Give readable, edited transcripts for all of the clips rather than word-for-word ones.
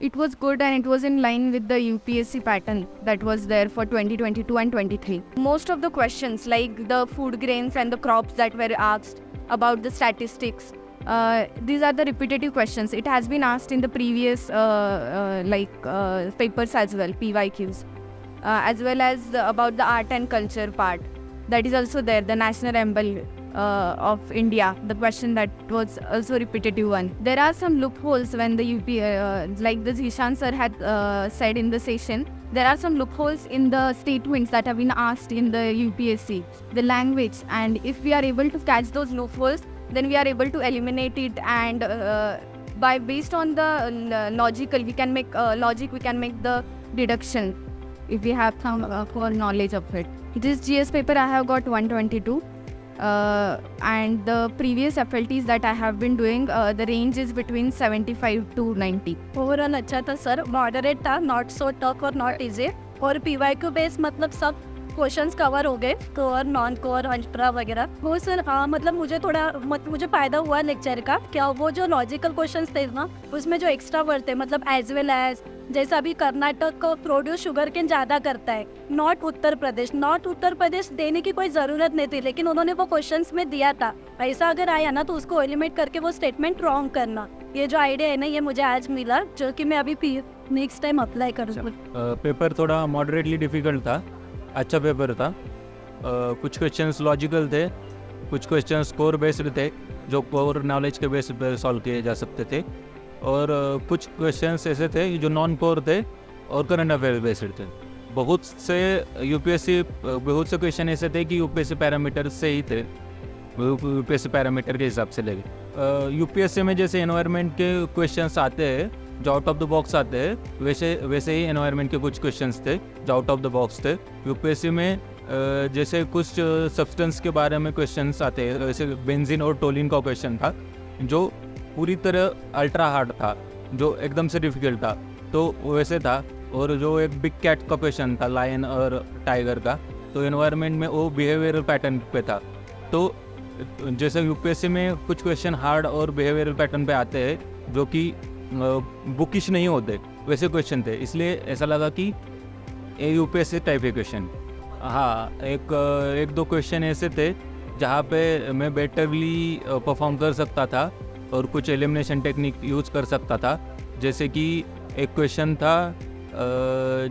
It was good and it was in line with the UPSC pattern that was there for 2022 and 23. Most of the questions, like the food grains and the crops that were asked about the statistics, these are the repetitive questions. It has been asked in the previous papers as well, PYQs, as well as about the art and culture part. That is also there, the national emblem of India, the question that was also repetitive one. There are some loopholes when the like the Zishan sir had said in the session, there are some loopholes in the statements that have been asked in the UPSC, the language, and if we are able to catch those loopholes, then we are able to eliminate it, and based on the logical, we can make we can make the deduction if we have some core knowledge of it. This GS paper I have got 122. And the previous FLTs that I have been doing, the range is between 75 to 90. Overall अच्छा था sir, moderate था, not so tough और not easy, और PYQ base मतलब सब questions cover हो गए, core non core ultra वगैरह। वो सर हाँ, मतलब मुझे थोड़ा मुझे फ़ायदा हुआ लेक्चर का। क्या वो जो लॉजिकल क्वेश्चंस थे ना, उसमें जो एक्स्ट्रा वर्ड थे, मतलब एज वेल एज, जैसा अभी कर्नाटक को प्रोड्यूस शुगर केन ज़्यादा करता है, नॉट उत्तर प्रदेश देने की कोई ज़रूरत नहीं थी, लेकिन उन्होंने वो क्वेश्चंस में दिया था। ऐसा अगर आया ना तो उसको एलिमिनेट करके वो स्टेटमेंट रॉन्ग करना, ये जो आइडिया है ना, ये मुझे आज मिला, जो कि मैं अभी नेक्स्ट टाइम अप्लाई करूँगा। पेपर थोड़ा मॉडरेटली डिफ़िकल्ट था, अच्छा पेपर था। कुछ क्वेश्चंस लॉजिकल थे, कुछ क्वेश्चंस कोर बेस्ड थे, जो कोर नॉलेज के बेस पर सॉल्व किए जा सकते थे, और कुछ क्वेश्चंस ऐसे थे जो नॉन कोर थे और करंट अफेयर बेस्ड थे। बहुत से क्वेश्चन ऐसे थे कि यूपीएससी पैरामीटर से ही थे, यूपीएससी पैरामीटर के हिसाब से लगे। यूपीएससी में जैसे एनवायरनमेंट के क्वेश्चंस आते हैं जो आउट ऑफ द बॉक्स आते हैं, वैसे ही एनवायरनमेंट के कुछ क्वेश्चंस थे जो आउट ऑफ द बॉक्स थे। यूपीएससी में जैसे कुछ सब्सटेंस के बारे में क्वेश्चंस आते हैं, जैसे बेंजीन और टोलिन का क्वेश्चन था जो पूरी तरह अल्ट्रा हार्ड था, जो एकदम से डिफ़िकल्ट था, तो वैसे था। और जो एक बिग कैट का क्वेश्चन था, लायन और टाइगर का, तो एनवायरनमेंट में वो बिहेवियरल पैटर्न पे था। तो जैसे यूपीएससी में कुछ क्वेश्चन हार्ड और बिहेवियरल पैटर्न पे आते हैं जो कि बुकिश नहीं होते, वैसे क्वेश्चन थे, इसलिए ऐसा लगा कि ये यूपीएससी टाइप के क्वेश्चन। हाँ, एक दो क्वेश्चन ऐसे थे जहाँ पे मैं बेटरली परफॉर्म कर सकता था और कुछ एलिमिनेशन टेक्निक यूज़ कर सकता था। जैसे कि एक क्वेश्चन था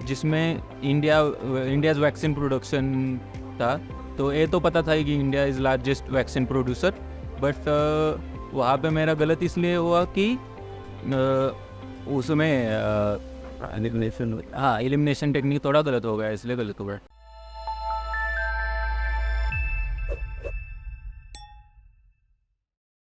जिसमें इंडियाज़ वैक्सीन प्रोडक्शन था, तो ये तो पता था कि India is largest vaccine producer, but वहाँ पे मेरा गलत इसलिए हुआ कि उसमें एलिमिनेशन टेक्निक थोड़ा गलत हो गया, इसलिए गलत हो गया।